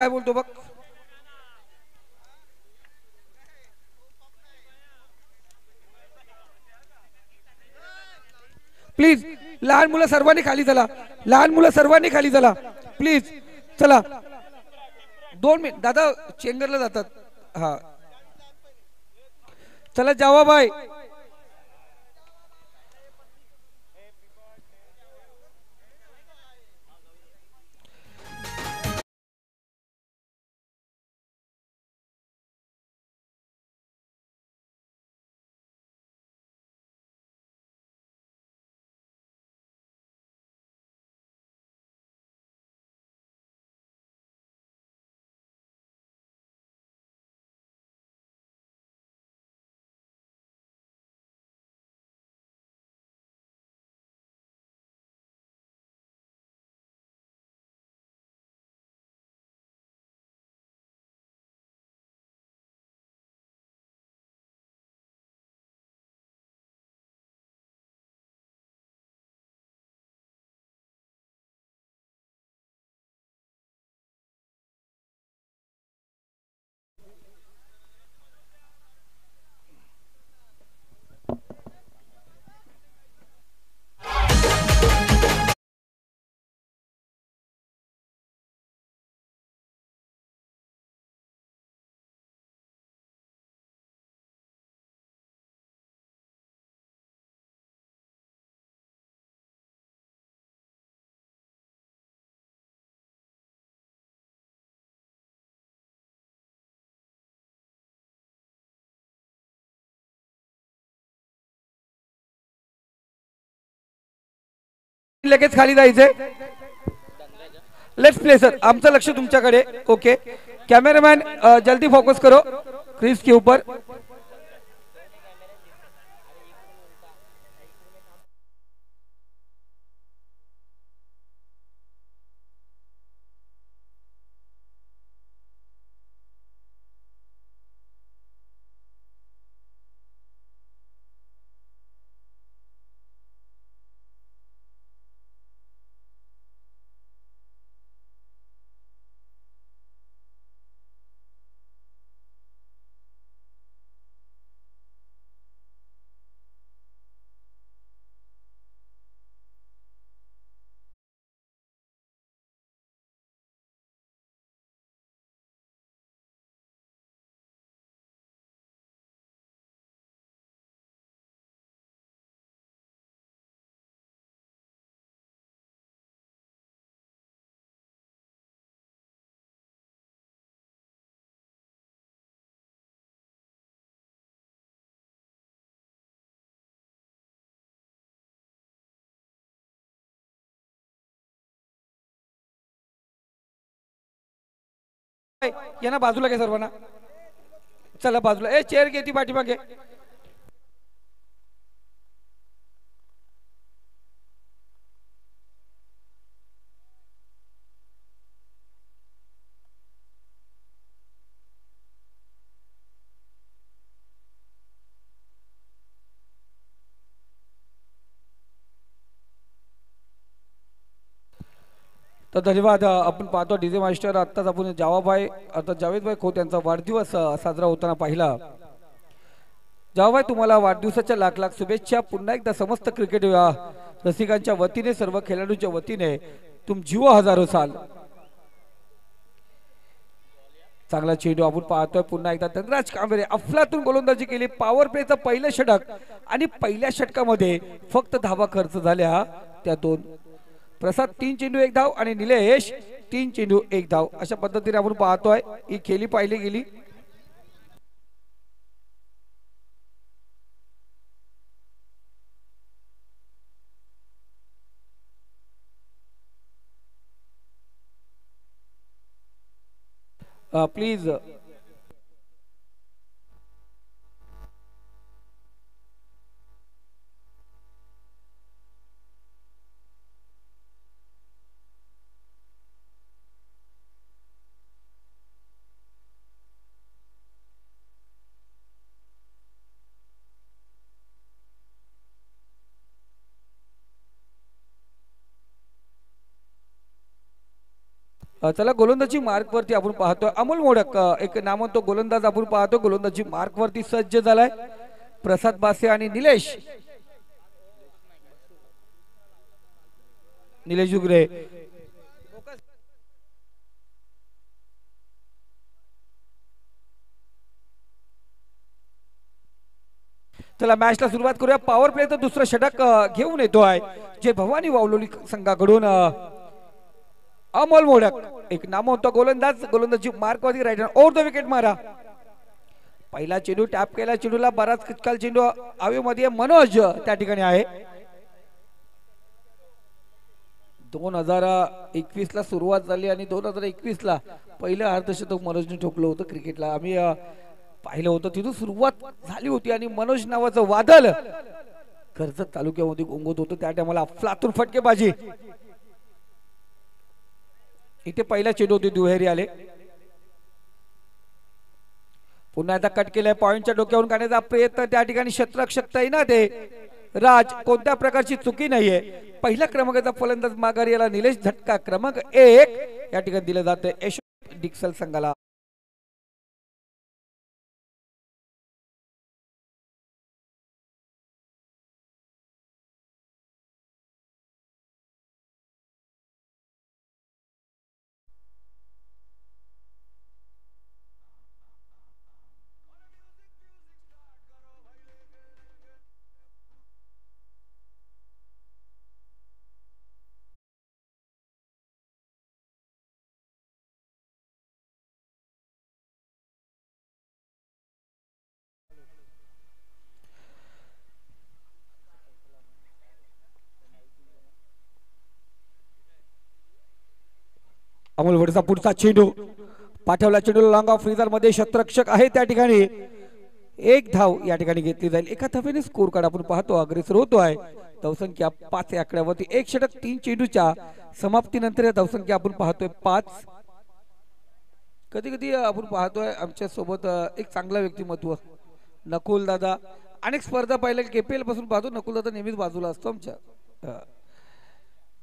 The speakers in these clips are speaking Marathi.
काय बोलतो बघ. प्लीज लहान मुलं सर्वांनी खाली चला. लहान मुलं सर्वांनी खाली चला प्लीज. चला 2 मिनिट दादा चेंगरला जातात. हा चला जावा बाय. लगेच खाली जायचंय. Let's play sir. आमचं लक्ष तुमच्याकडे. ओके कॅमेरामॅन जल्दी फोकस करो क्रीज के ऊपर. यांना बाजूला घ्या सर्वांना. चला बाजूला. ए चेअर घे ती पाठीमागे. तर धन्यवाद. आपण पाहतो डीजे मास्टर. आत्ताच आपण जावाबाई अर्थात जावेदभाई खोत यांचा वाढदिवस साजरा होताना पाहिला. जावाबाई तुम्हाला वाढदिवसाच्या लाख लाख शुभेच्छा. पुन्हा एकदा समस्त क्रिकेट रसिकांच्या वतीने सर्व खेळाडूंच्या वतीने तुम जीव हजारो साल. चांगला चेंडू आपण पाहतोय पुन्हा एकदा. धनराज कांबळे अफलातून गोलंदाजी केली. पॉवर प्लेचं पहिलं षटक आणि पहिल्या षटकामध्ये फक्त धावा खर्च झाल्या त्या 2. प्रसाद 3 चेंडू 1 धाव आणि निलेश 3 चेंडू 1 धाव. अशा पद्धतीने आपण पाहतोय ही खेळी पाहिली गेली. प्लीज चला गोलंदाजी मार्क वरती आपण पाहतोय अमोल मोडक एक नामवंत गोलंदाज आपण पाहतो गोलंदाजी मार्क वरती सज्ज झालाय प्रसाद बासे आणि निलेश जुगरे चला मॅचला सुरुवात करूया पॉवर प्ले तर दुसरं षटक घेऊन येतो आहे जे भवानी वावलोली संघाकडून अमोल मोडक एक नामवंत गोलंदाजी मार्क वरती राईट ओव्हर द विकेट मारा पहिला चेंडू टॅप केला चेंडूला बराच किचकाल चेंडू आवेमध्ये मनोज त्या ठिकाणी आहे 2021 ला सुरुवात झाली आणि 2021 ला पहिलं अर्धशतक मनोजने ठोकलं होतं क्रिकेटला आम्ही पाहिलं होतं तिथून सुरुवात झाली होती आणि मनोज नावाचं वादळ कर्जत तालुक्यामध्ये घोंगत होतं त्या टायमाला अफलातून फटकेबाजी इथे पहिला चेंडू होती दुहेरी आले पुन्हा आता कट केलाय पॉइंटच्या डोक्यावरून काढण्याचा प्रयत्न त्या ठिकाणी शतरक्षक ना ते राज कोणत्या प्रकारची चुकी नाहीये पहिल्या क्रमांकाचा फलंदाज माघारी याला निलेश झटका क्रमांक 1 या ठिकाणी दिलं जातं यश डिक्सल संघाला अमोल वडचा पुढचा चेंडू पाठवला चेंडू लॉंग ऑफ फ्रीजर मध्ये शतरक्षक आहे त्या ठिकाणी एक धाव या ठिकाणी घेतली जाईल एका धावेने स्कोर कार्ड आपण पाहतो अग्रेसर होतो आहे धावसंख्या 5 या आकड्यावरती एक षटक 3 चेंडूच्या समाप्तीनंतर या धावसंख्या आपण पाहतोय 5 कधी कधी आपण पाहतोय आमच्या सोबत एक चांगला व्यक्तिमत्व नकुल दादा अनेक स्पर्धा पाहिल्या केपीएल पासून पाहतो नकुल दादा नेहमीच बाजूला असतो आमच्या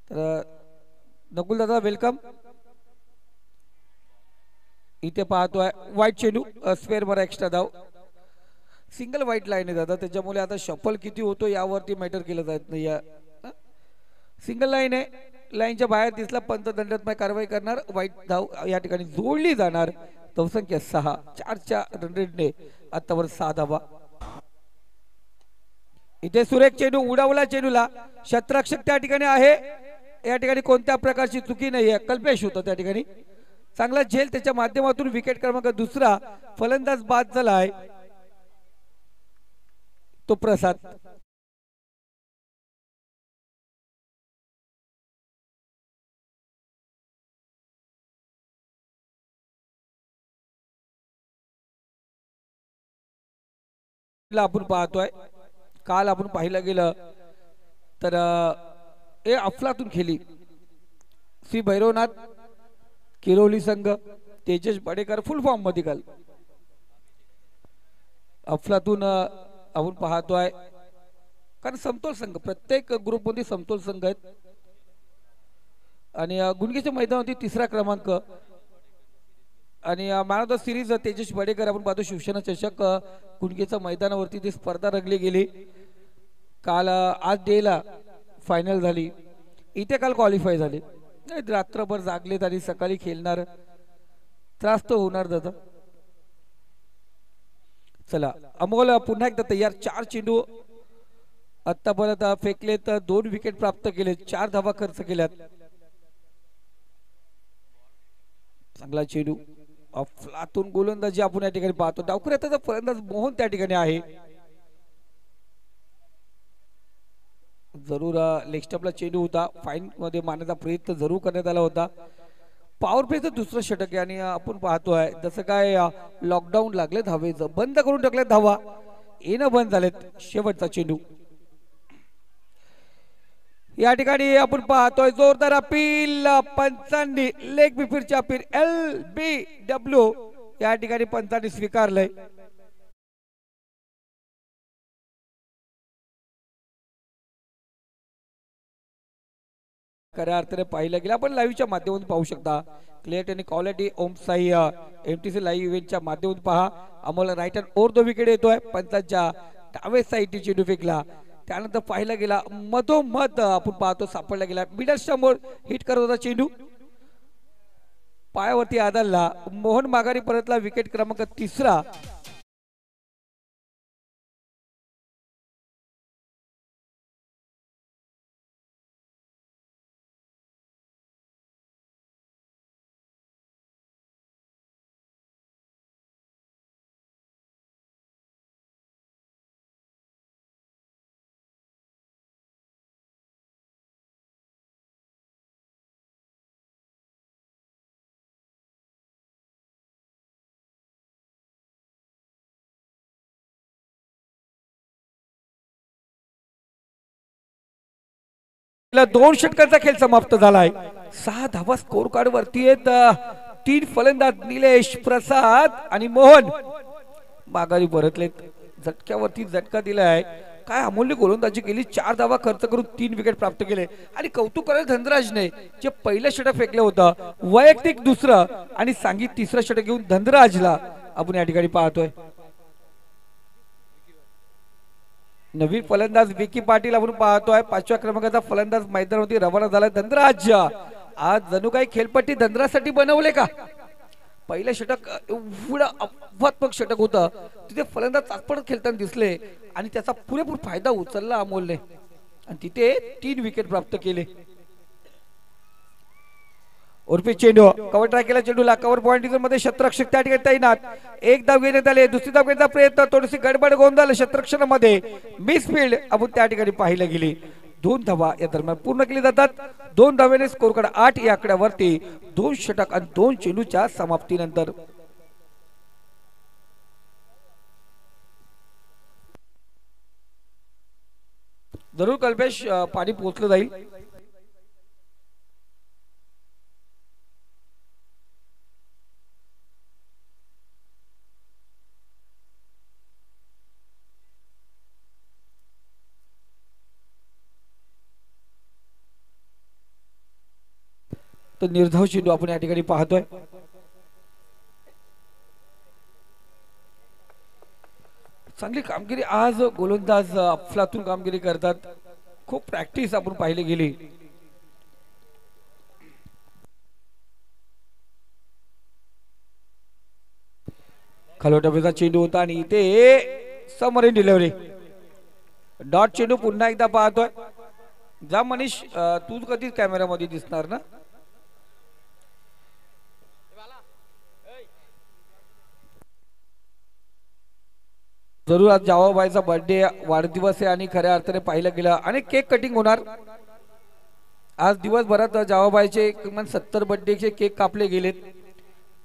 तर नकुल दादा वेलकम इथे पाहतोय व्हाईट चेंडू स्क्वेअर वर एक्स्ट्रा धाव सिंगल व्हाईट लाईन आहे दादा त्याच्यामुळे आता शफल किती होतो यावरती मॅटर केलं जात नाही सिंगल लाईन आहे लाईनच्या बाहेर दिसला पंत दंडात्मक कारवाई करणार व्हाईट धाव या ठिकाणी जोडली जाणार धावसंख्या 6 4च्या रन रेटने आतावर 6 धावा इथे सुरेख चेंडू उडवला चेंडूला शतरक्षक त्या ठिकाणी आहे या ठिकाणी कोणत्या प्रकारची चुकी नाहीये कल्पेश होतं त्या ठिकाणी चांगला झेल त्याच्या माध्यमातून विकेट क्रमांक 2 फलंदाज बाद झालाय तो प्रसाद आपण पाहतोय काल आपण पाहिलं गेलं तर अफलातून खेळली श्री भैरवनाथ किरोली संघ तेजस बडेकर फुल फॉर्म मध्ये काल अफलातून आपण पाहतोय कारण समतोल संघ प्रत्येक ग्रुप मध्ये समतोल संघ आहेत आणि गुणगेच्या मैदानावरती 3रा क्रमांक आणि man of the series Tejas Badekar आपण पाहतो शिवसेना चषक गुणगेच्या मैदानावरती ती स्पर्धा रंगली गेली काल आज डेला फायनल झाली इथे काल क्वालिफाय झाले रात्रभर जागलेत आणि सकाळी खेळणार त्रास तर होणार दादा चला अमोल पुन्हा एकदा तयार 4 चेंडू आतापर्यंत फेकले तर 2 विकेट प्राप्त केले 4 धावा खर्च केल्यात चांगला चेंडू अफलातून गोलंदाजी आपण या ठिकाणी पाहतो डावखुऱ्याचा फलंदाज मोहन त्या ठिकाणी आहे जरूर लेग स्टंपला चेंडू होता फाईन मध्ये मारण्याचा प्रयत्न जरूर करण्यात आला होता पॉवर प्लेचं दुसरं षटक आहे आणि आपण पाहतोय जसं काय लॉकडाऊन लागले धावेचं बंद करून टाकले धावा येणं बंद झालेत शेवटचा चेंडू या ठिकाणी आपण पाहतोय जोरदार अपील पंचांनी लेग बिफीरची अपील LBW या ठिकाणी पंचांनी स्वीकारलंय खऱ्या अर्थाने पाहिलं गेलं. आपण लाईव्हच्या माध्यमातून पाहू शकता. क्लिअर आणि quality Om Sai MTC live इव्हेंटच्या माध्यमातून पहा. Amol right hand over the wicket येतोय पंचांच्या डावे साईडची चेंडू फेकला. त्यानंतर पाहिला गेला मधोमध आपण पाहतो सापडला गेला मिडल समोर हिट करत होता चेंडू पायावरती आदळला. मोहन माघारी परतला. विकेट क्रमांक 3. दोन षटकांचा खेळ समाप्त झालाय. 6 धावा स्कोर कार्ड वरती आहेत. 3 फलंदाज निलेश प्रसाद आणि मोहन माघारी परतलेत. झटक्यावरती झटका दिलाय. काय अमूल्य गोलंदाजी केली. 4 धावा खर्च करून 3 विकेट प्राप्त केले. आणि कौतुक करायला धनराजने जे पहिलं षटक फेकलं होतं वैयक्तिक दुसरं आणि सांघिक 3रं षटक घेऊन धनराजला आपण या ठिकाणी पाहतोय. नवीन फलंदाज विकी पाटील आपण पाहतोय. 5व्या क्रमांकाचा फलंदाज मैदानावरती रवाना झाला. धनराज आज जणू काही खेळपट्टी धनराजसाठी बनवले का. पहिलं षटक एवढं अपवादात्मक षटक होतं. तिथे फलंदाज चाचपड खेळताना दिसले आणि त्याचा पुरेपूर फायदा उचलला अमोलने आणि तिथे 3 विकेट प्राप्त केले. उर्फी चेंडू कव्हर ट्राय केला. चेंडूला कव्हर पॉइंट मध्ये शतरक्षक त्या ठिकाणी तैनात. एक धाव घेण्यात आले. दुसरी धाव घेण्याचा प्रयत्न थोडीशी गडबड गोंधळ शतरक्षणामध्ये मिसफील्ड आपण त्या ठिकाणी पाहिलं गेली. 2 धावा या दरम्यान पूर्ण केली जातात. 2 धावेने स्कोर कार्ड 8 या आकड्यावरती 2 षटक आणि 2 चेंडूच्या समाप्तीनंतर जरूर कल्पेश पाणी पोहोचलं जाईल. तो निर्धाव चेंडू आपण या ठिकाणी पाहतोय. चांगली कामगिरी आज गोलंदाज अफलातून कामगिरी करतात. खूप प्रॅक्टिस आपण पाहिली गेली. खालोटाचा चेंडू होता आणि इथे समोरील डिलिव्हरी डॉट चेंडू पुन्हा एकदा पाहतोय. जा मनीष तू कधीच कॅमेरामध्ये दिसणार ना. जरूर आज जावाबाईचा बर्थडे वाढदिवस आहे आणि खऱ्या अर्थाने पाहिलं गेलं आणि केक कटिंग होणार. आज दिवसभरात जावाबाईचे किमान 70 बर्थडेचे केक कापले गेलेत.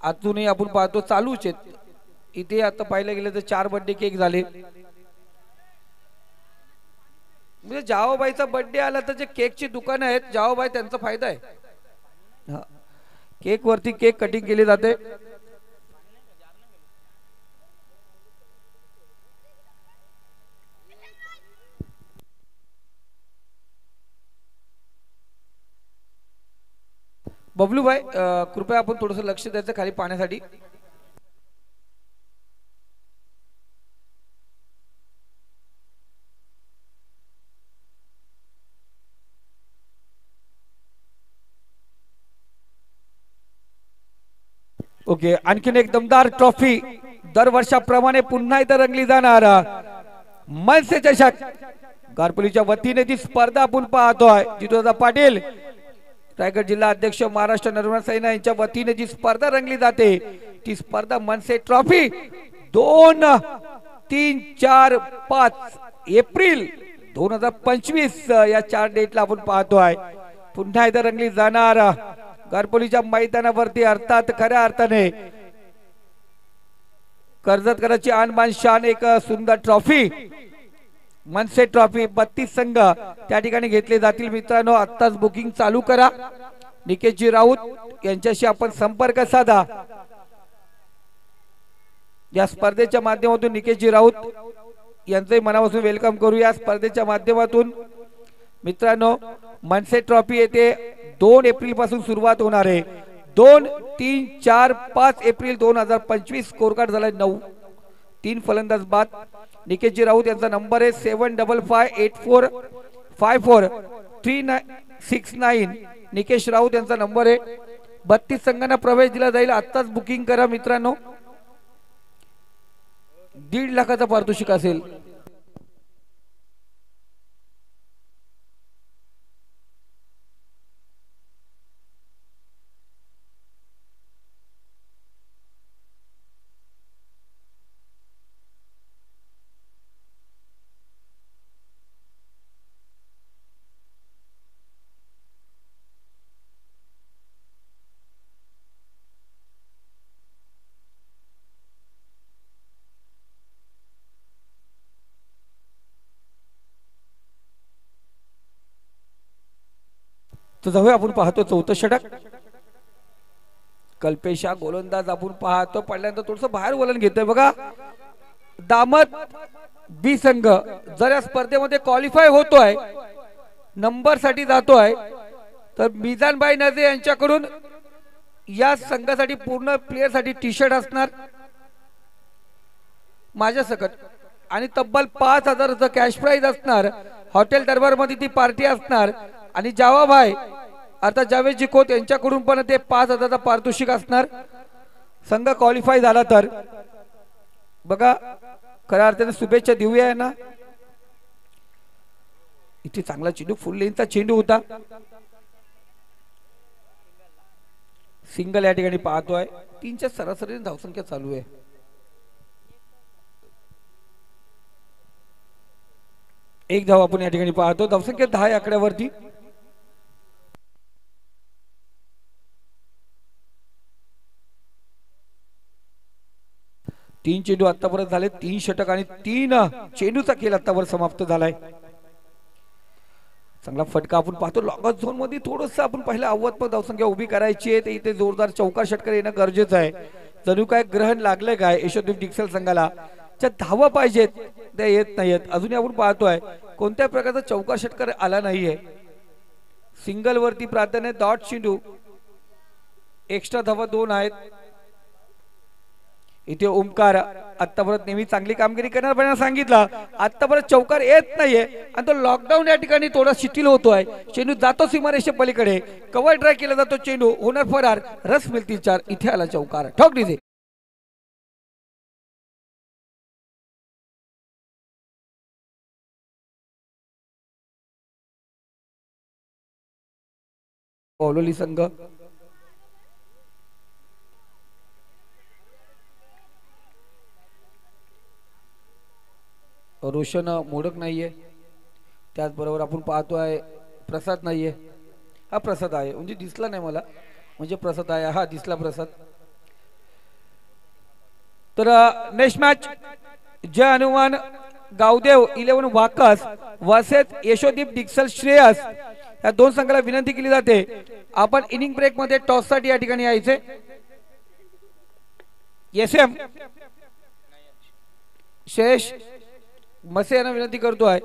अजूनही आपण पाहतो चालूच आहेत. इथे आता पाहिलं गेलं तर 4 बर्थडे केक झाले. म्हणजे जावाबाईचा बर्थडे आला तर जे केकची दुकान आहेत जावाबाई त्यांचा फायदा आहे. केक वरती केक कटिंग केले जाते. बबलू भाई कृपया आपण थोडस लक्ष द्यायचं खाली पाण्यासाठी. ओके आणखीन एक दमदार ट्रॉफी दरवर्षाप्रमाणे पुन्हा एकदा रंगली जाणार मनसे चषक गारपोलीच्या वतीने ती स्पर्धा आपण पाहतोय. जितूदादा पाटील रायगड जिल्हा अध्यक्ष महाराष्ट्र नर्मदा सेना यांच्या वतीने जी स्पर्धा रंगली जाते ती स्पर्धा मनसे ट्रॉफी 2, 3, 4, 5 एप्रिल 2025 या 4 डेटला आपण पाहतोय. पुन्हा एकदा रंगली जाणार गारपोलीच्या मैदानावरती. अर्थात खऱ्या अर्थाने कर्जतकरांची आणबान शान एक सुंदर ट्रॉफी मनसे ट्रॉफी 32 संघ त्या ठिकाणी घेतले जातील. मित्रांनो आत्ताच बुकिंग चालू करा. निकेशजी राऊत यांच्याशी आपण संपर्क साधा. या स्पर्धेच्या माध्यमातून निकेशजी राऊत यांचे मनापासून वेलकम करू. या स्पर्धेच्या माध्यमातून मित्रांनो मनसे ट्रॉफी येते 2 एप्रिल पासून सुरुवात होणार आहे. 2, 3, 4, 5 एप्रिल 2025. स्कोर कार्ड झालाय 9. 3 फलंदाज बाद. निकेशजी राऊत यांचा नंबर आहे 7554543969. निकेश राऊत यांचा नंबर आहे. 32 संघांना प्रवेश दिला जाईल. आत्ताच बुकिंग करा मित्रांनो. 1.5 लाखाचा पारितोषिक असेल. तर जाऊया आपण पाहतो 4थं षटक. कल्पेशा गोलंदाज आपण पाहतो. पडल्यानंतर थोडस बाहेर वलन घेतोय बघा. दामत बी संघ जर या स्पर्धेमध्ये क्वालिफाय होतोय, नंबर साठी जातोय, तर मिजानभाई नजे यांच्याकडून या संघासाठी पूर्ण प्लेयर साठी टी शर्ट असणार माझ्या सकट आणि तब्बल 5000चं कॅश प्राइज असणार. हॉटेल दरबार मध्ये ती पार्टी असणार आणि जावाभाई आता जावेदजी खोत यांच्याकडून पण ते 5000चा पारितोषिक असणार. संघ क्वालिफाय झाला तर बघा खऱ्या अर्थाने शुभेच्छा देऊया ना. इथे चांगला चेंडू, फुल लेनचा चेंडू होता. सिंगल या ठिकाणी पाहतोय. 3च्या सरासरी धावसंख्या चालू आहे. एक धाव आपण या ठिकाणी पाहतो. धावसंख्या 10 या आकड्यावरती. तीन चेंडू आतापर्यंत झाले. 3 षटक आणि 3 चेंडूचा खेळ आतावर समाप्त झालाय. चांगला फटका आपण पाहतो. लॉंग झोन मध्ये थोडस आपण पहिला आव्हानात्मक धावसंख्या उभी करायची आहे. इथे जोरदार चौकार षटकार येणं गरजेचं आहे. जणू काय ग्रहण लागलंय काय यशोदीप डिक्सल संघाला. ज्या धावा पाहिजेत त्या येत नाहीयेत. अजूनही आपण पाहतोय कोणत्या प्रकारचा चौकार षटकार आला नाहीये. सिंगल वरती प्राधान्य. डॉट चेंडू, एक्स्ट्रा धावा 2 आहेत. इथे ओमकार आतापर्यंत नेहमी चांगली कामगिरी करणार पण सांगितलं आतापर्यंत चौकार येत नाहीये आणि तो लॉकडाऊन या ठिकाणी थोडा शिथिल होतोय. चेंडू जातो सीमारेषे पलीकडे. कव्हर ड्राय केला जातो. चेंडू होणार फरार. रस मिळतील 4. इथे आला चौकार. ठोक डिझे. कोलोली संघ रोशन मोडक नाहीये. त्याचबरोबर आपण पाहतोय प्रसाद नाहीये. हा प्रसाद आहे म्हणजे दिसला नाही मला, म्हणजे प्रसाद आहे. हा दिसला प्रसाद. तर नेक्स्ट मॅच जय हनुमान गावदेव 11 वाकस वर्सेस यशोदीप डिक्सल श्रेयस या 2 संघाला विनंती केली जाते आपण इनिंग ब्रेक मध्ये टॉस साठी या ठिकाणी यायचे. एसएम शेष मसे यांना विनंती करतोय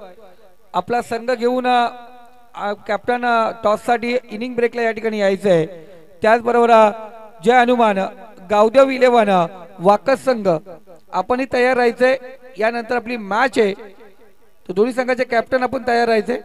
आपला संघ घेऊन कॅप्टन टॉस साठी इनिंग ब्रेकला या ठिकाणी यायचं आहे. त्याचबरोबर जय हनुमान गावदेव 11 वाकस संघ आपणही तयार राहायचंय. यानंतर आपली मॅच आहे तर दोन्ही संघाचे कॅप्टन आपण तयार राहायचे.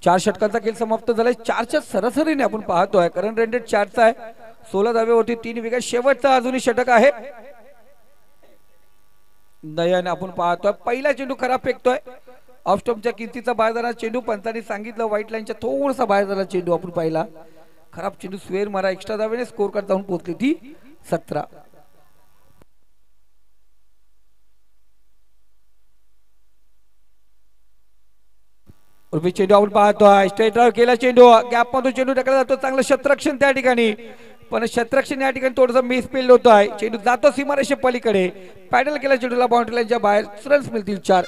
चार षटकांचा खेळ समाप्त झालाय. 4च्या सरासरीने आपण पाहतोय. करंट रेंडेड 4चा आहे. 16 धावेवरती 3 विकेट. शेवटचा अजूनही षटक आहे. नयन आपण पाहतोय पहिला चेंडू खराब फेकतोय. ऑफ स्टंपच्या किंमतीचा बाहेर झाला चेंडू. पंचांनी सांगितलं व्हाईट लाईनच्या थोडासा बाहेर झाला चेंडू. आपण पाहिला खराब चेंडू. स्वेर मारा. एक्स्ट्रा धावेने स्कोर कार्ड जाऊन पोहोचली ती 17. चेंडू आपण पाहतोय. स्ट्रेट ड्राइव्ह केला चेंडू. गॅप मधून चेंडू टाकला जातो. चांगलं शतरक्षण त्या ठिकाणी पण शतरक्षण या ठिकाणी थोडंसं मिसफिल्ड होतोय. चेंडू जातो सीमारेषे पलीकडे. पॅडल केला चेंडूला बाउंड्री लाईनच्या बाहेर. रन्स मिळतील 4.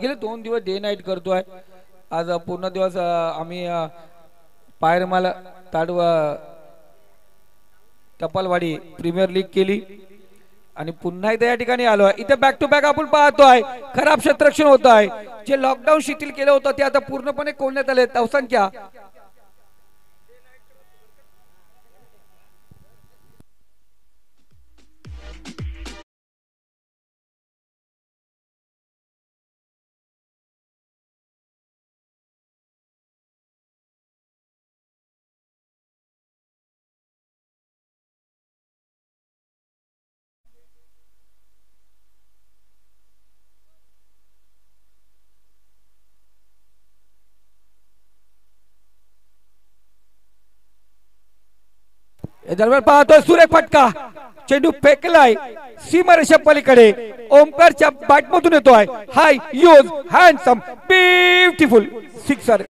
गेले 2 दिवस डे नाईट करतोय. आज पूर्ण दिवस आम्ही पायरमाला ताडवा टपालवाडी प्रीमियर लीग केली आणि पुन्हा एकदा या ठिकाणी आलोय. इथे बॅक टू बॅक आपण पाहतोय खराब क्षेत्ररक्षण होत आहे. जे लॉकडाऊन शिथिल केलं होतं ते आता पूर्णपणे कोणण्यात आले. धावसंख्या दरम्यान पाहतोय सुरेख फटका. चेंडू फेकलाय सीमारेषा पलीकडे. ओमकारच्या बॅटमधून येतोय. हाय यूज हँडसम ब्युटिफुल सिक्सर.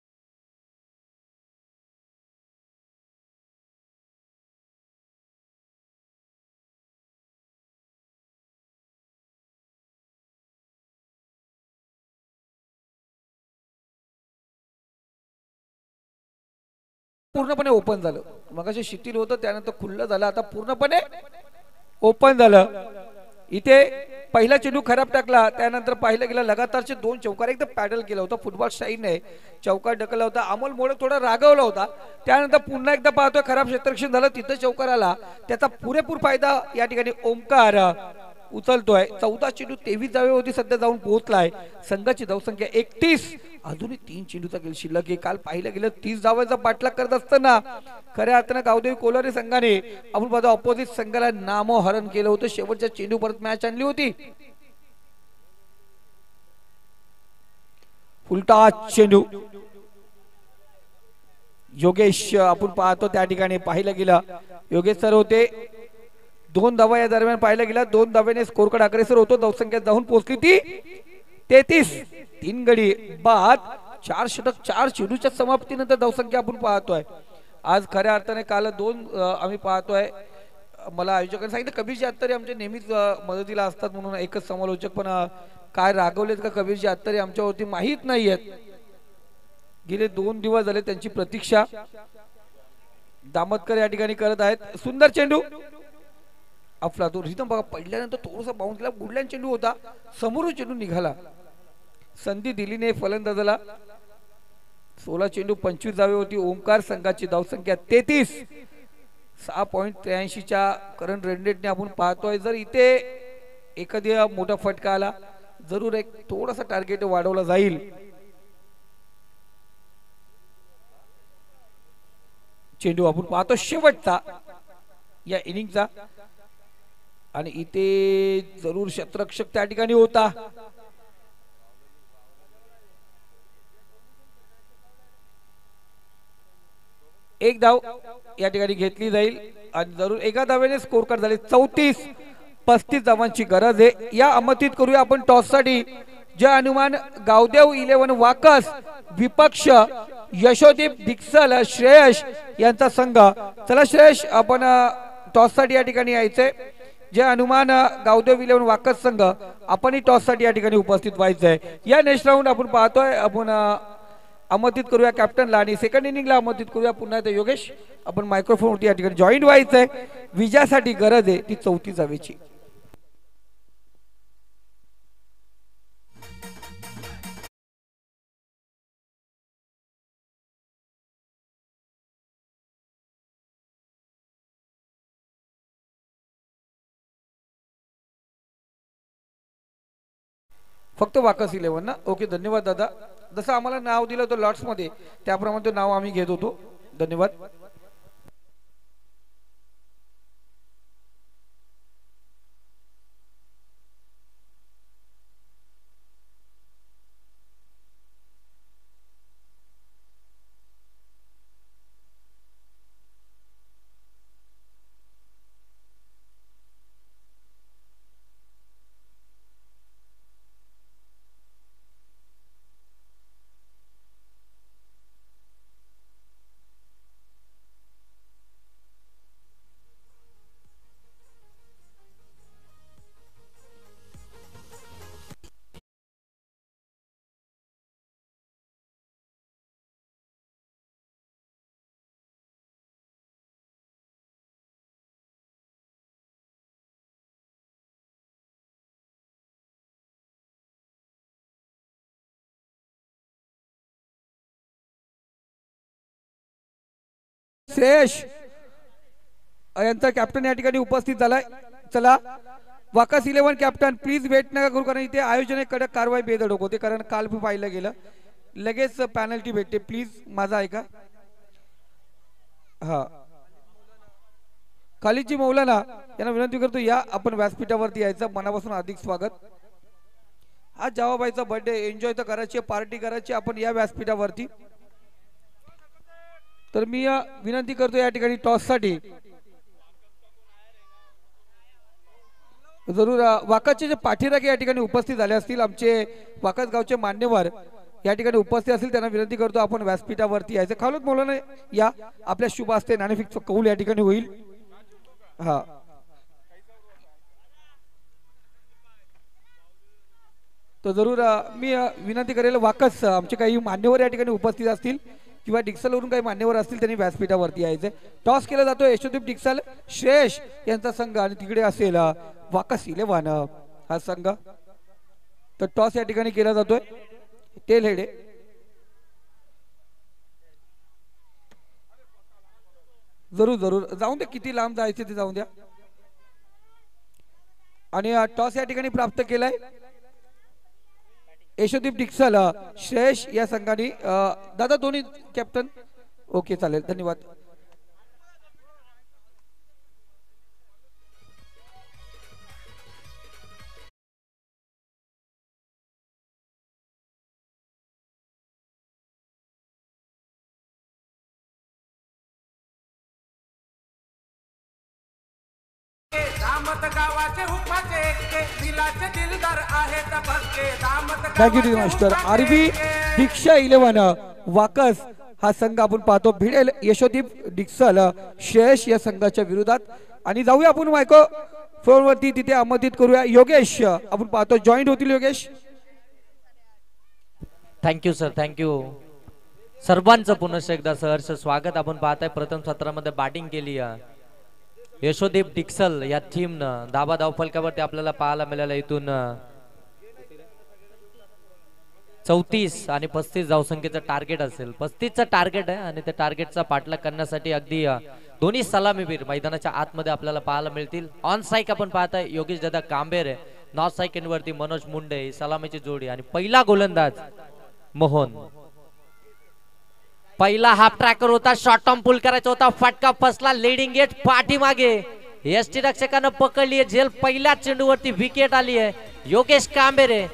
पूर्णपणे ओपन झालं. मगाशी शिथिल होतं त्यानंतर खुल्लं झालं. आता पूर्णपणे ओपन झालं. इथे पहिला चेंडू खराब टाकला. त्यानंतर पाहिलं गेलं लगातारचे 2 चौकार एकदम पॅडल केला होता. फुटबॉल स्टाईलने चौकार ढकलला होता. अमोल मोडक थोडा रागवला होता. त्यानंतर पुन्हा एकदा पाहतोय खराब क्षेत्ररक्षण झालं. तिथं चौकार आला. त्याचा पुरेपूर फायदा या ठिकाणी ओमकार उचलतोय. 14 चेंडू 23 धावे होती सध्या जाऊन पोहोचलाय. संघाची धावसंख्या 31. अजूनही 3 चेंडूचा खेळ शिल्लक आहे. काल पाहिलं गेलं 30 धावांचा पाठलाग करत असताना खऱ्या अर्थानं गावदेवी कोलारी संघाने आपण पाहतो ऑपोजिट संघाला नामोहरण केलं होतं. शेवटच्या चेंडू परत मॅच आणली होती. उलटा चेंडू योगेश आपण पाहतो त्या ठिकाणी पाहिलं गेलं योगेश सर होते. 2 धावा या दरम्यान पाहिलं गेला. 2 धाव्याने स्कोर कार्ड अग्रेसर होतो. धावसंख्या जाऊन पोहोचली ती 33. 3 गडी बाद 4 षटक 4 चेंडूच्या समाप्तीनंतर धावसंख्या आपण पाहतोय. आज खऱ्या अर्थाने काल 2 आम्ही पाहतोय. मला आयोजकांनी सांगितलं कबीरजी आत्तारे आमच्या नेहमीच मदतीला असतात म्हणून एकच समालोचक पण काय रागवलेत का कबीरजी आत्तारे आमच्यावरती माहीत नाहीयेत. गेले 2 दिवस झाले त्यांची प्रतीक्षा दामतकर या ठिकाणी करत आहेत. सुंदर चेंडू अफलातून रितम बघा पडल्यानंतर थोडासा बाउन्स केला. गुडलँड चेंडू होता. समोरून चेंडू निघाला. संधी दिली नाही फलंदाजाला. 16 चेंडू 25 धावे होती. ओमकार संघाची धावसंख्या 33. 6.83 च्या करंट रन रेटने आपण पाहतोय. जर इथे एखादी मोठा फटका आला जरूर एक थोडासा टार्गेट वाढवला जाईल. चेंडू आपण पाहतो शेवटचा या इनिंगचा आणि इथे जरूर क्षेत्ररक्षक त्या ठिकाणी होता. एक धाव या ठिकाणी घेतली जाईल आणि जरूर एका धावेने स्कोर कार्ड झाले 34-35 धावांची गरज आहे. या अमतीत करूया आपण टॉस साठी. जय हनुमान गावदेव 11 वाकस विपक्ष यशोदीप दिक्सल श्रेयश यांचा संघ. चला श्रेयश आपण टॉस साठी या ठिकाणी यायचंय. जय हनुमान गावदेव 11 वाकस संघ आपण टॉस साठी या ठिकाणी उपस्थित व्हायचंय. या नेक्स्ट राऊंड आपण पाहतोय. आपण आमंत्रित करूया कॅप्टनला आणि सेकंड इनिंगला आमंत्रित करूया पुन्हा एकदा योगेश. आपण मायक्रोफोन वरती या ठिकाणी जॉईन व्हायचंय. विजयासाठी गरज आहे ती 34 धावेची. फक्त वाकस 11 ना. ओके धन्यवाद दादा. जसं आम्हाला नाव दिलं होतं लॉट्स मध्ये त्याप्रमाणे ते नाव आम्ही घेत होतो. धन्यवाद. श्रेयश यांचा कॅप्टन या ठिकाणी उपस्थित झालाय. चला वाकस 11 कॅप्टन प्लीज वेट नका करू, कारण इथे आयोजन कडक कारवाई बेधडक होते, कारण काल पाहिलं गेलं लगेच पॅनल्टी भेटते. प्लीज माझा ऐका. हा खालिदजी मौलाना यांना विनंती करतो या आपण व्यासपीठावरती यायचं. मनापासून हार्दिक स्वागत. आज जावाबाईचा बर्थडे एन्जॉय तर करायची, पार्टी करायची, आपण या व्यासपीठावरती. तर मी विनंती करतो या ठिकाणी टॉस साठी जरूर वाकसचे जे पाठीराखे या ठिकाणी उपस्थित झाले असतील, आमचे वाकस गावचे मान्यवर या ठिकाणी उपस्थित असतील, त्यांना विनंती करतो आपण व्यासपीठावरती यायचं. खालूत मौलाना या आपल्या शुभ हस्ते नाणेफेक कौल या ठिकाणी होईल. हा तो जरूर मी विनंती करेल वाकस आमचे काही मान्यवर या ठिकाणी उपस्थित असतील किंवा डिक्सलवरून काही मान्यवर असतील त्यांनी व्यासपीठावरती यायचे. टॉस केला जातो यशोदीप डिक्सल श्रेयश यांचा संघ आणि तिकडे असेल वाकस 11 हा संघ. तर टॉस या ठिकाणी केला जातोय. टेल हेडे जरूर जरूर जाऊन द्या, किती लांब जायचे ते जाऊन द्या. आणि टॉस या ठिकाणी प्राप्त केलाय यशोदीप डिक्सल श्रेयश या संघाने. दादा दोन्ही कॅप्टन ओके चालेल, धन्यवाद. Thank you master. आरबी दीक्षा 11 वाकस हा संघ आपण पाहतो भिडेल यशोदीप डिक्सल श्रेयश या संघाच्या विरोधात. आणि जाऊया आपण मायको फ्लोर वरती, तिथे आमंत्रित करूया योगेश. आपण पाहतो जॉईंट होतील योगेश. Thank you sir, thank you. सर्वांचं पुनश्च एकदा सहर्ष स्वागत. आपण पाहताय प्रथम सत्रामध्ये बॅटिंग केली यशोदीप डिक्सल या टीमनं. धाबा धावफलकावरती आपल्याला पाहायला मिळालं इथून 34 आणि 35 धावसंख्येचं टार्गेट असेल. 35चं टार्गेट आहे आणि त्या टार्गेटचा पाठलाग करण्यासाठी अगदी दोन्ही सलामीवीर मैदानाच्या आतमध्ये आपल्याला पाहायला मिळतील. ऑन साईक आपण पाहताय योगेश दादा कांबेर आहे, नॉर्थ साईक वरती मनोज मुंडे सलामीची जोडी. आणि पहिला गोलंदाज मोहन. पहिला हाफ ट्रॅकर होता, शॉर्ट टर्म पुल करायचा होता, फटका फसला लीडिंग एज पाठीमागे. एसटी रक्षकानं पकडली आहे झेल. पहिल्या चेंडूवरती विकेट आली आहे योगेश कांबेरे.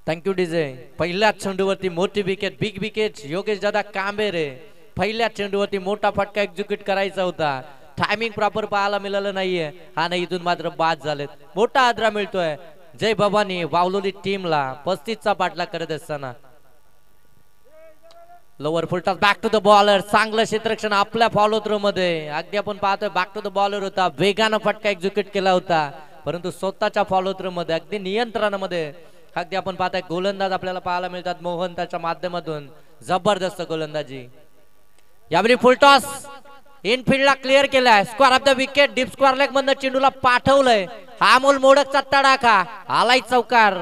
Thank you DJ. पहिल्या चेंडूवरती मोठी विकेट, बिग विकेट योगेश दादा कांबेरे. पहिल्या चेंडूवरती मोठा फटका एक्झिक्यूट करायचा होता, टायमिंग प्रॉपर पाहायला मिळालं नाहीये आणि इथून मात्र बाद झालेत. मोठा आदरा मिळतोय जय बाबांनी वावलोली टीमला 35चा पाठलाग करत असताना. Lower full toss back to the bowler. चांगलं क्षेत्ररक्षण आपल्या फॉलो थ्रो मध्ये. अगदी आपण पाहतोय बॅक टू द बॉलर होता, वेगानं फटका एक्झिक्यूट केला होता, परंतु स्वतःच्या फॉलो थ्रो मध्ये अगदी नियंत्रणामध्ये. अगदी आपण पाहताय गोलंदाज आपल्याला पाहायला मिळतात मोहन त्याच्या माध्यमातून. जबरदस्त गोलंदाजी. यावेळी फुलटॉस इनफिल्डला क्लिअर केलाय. Square of the wicket. Deep square leg मधनं चेंडूला पाठवलंय. हा अमोल मोडकचा तडाखा आलाय चौकार.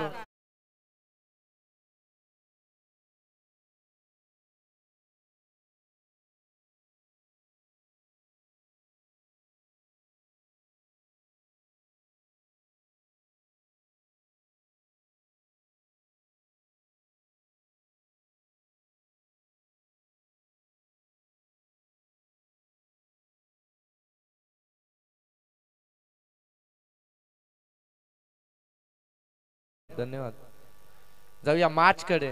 धन्यवाद. जाऊया मॅच कडे.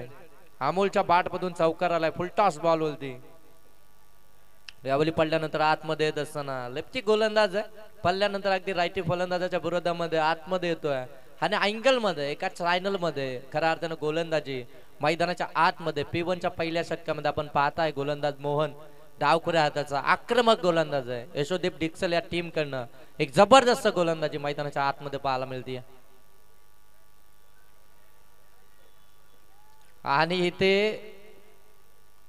अमोलच्या बॅट मधून चौकार आलाय. फुलटॉस बॉल होती. यावली पडल्यानंतर आतमध्ये येत असताना लेफ्टी गोलंदाज आहे, पडल्यानंतर अगदी राईटी फलंदाजाच्या विरोधामध्ये आतमध्ये येतोय आणि अँगल मध्ये एका चायनल मध्ये खऱ्या अर्थानं गोलंदाजी मैदानाच्या आतमध्ये P1च्या पहिल्या षटकामध्ये आपण पाहताय गोलंदाज मोहन डावखुऱ्या हाताचा आक्रमक गोलंदाज आहे. यशोदीप डिक्सल या टीम कडनं एक जबरदस्त गोलंदाजी मैदानाच्या आतमध्ये पाहायला मिळते आणि इथे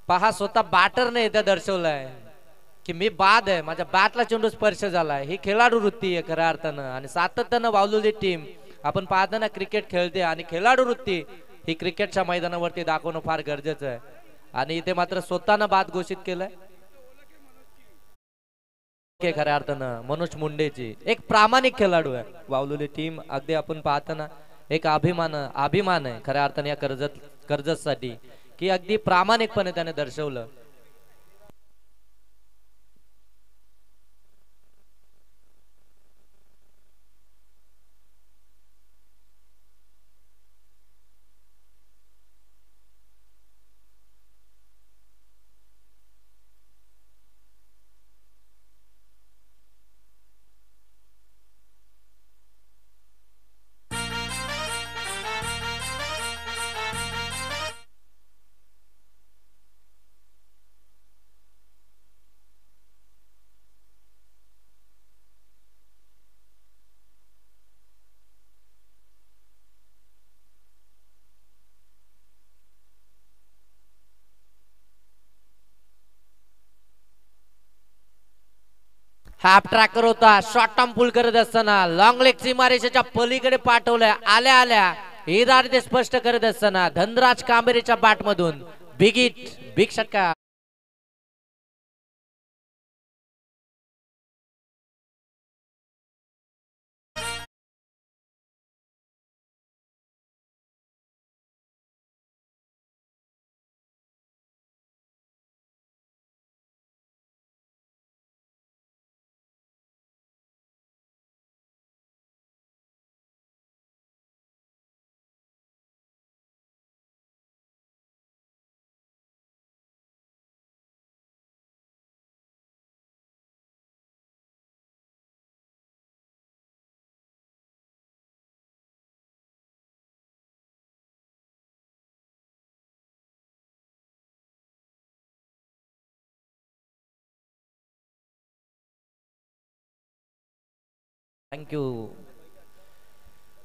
पहा स्वतः बॅटरने इथे दर्शवलंय की मी बाद आहे, माझ्या बॅटला चेंडू स्पर्श झालाय. ही खेळाडू वृत्ती आहे खऱ्या अर्थानं आणि सातत्यानं वावलेली टीम आपण पाहताना क्रिकेट खेळते आणि खेळाडू वृत्ती ही क्रिकेटच्या मैदानावरती दाखवणं फार गरजेचं आहे. आणि इथे मात्र स्वतःनं बाद घोषित केलंय खऱ्या अर्थानं मनोज मुंडेची एक प्रामाणिक खेळाडू आहे वावलेली टीम. अगदी आपण पाहताना एक अभिमान आहे खऱ्या अर्थाने या कर्जत साठी की अगदी प्रामाणिकपणे त्याने दर्शवलं. हाफ ट्रॅकर होता, शॉर्ट टर्म पुल करत असताना लॉंग लेग सीमारेषेच्या पलीकडे पाठवलंय. आल्या आल्या इरादे ते स्पष्ट करत असताना धनराज कांबेरेच्या बॅट मधून बिग षटकार. थँक्यू.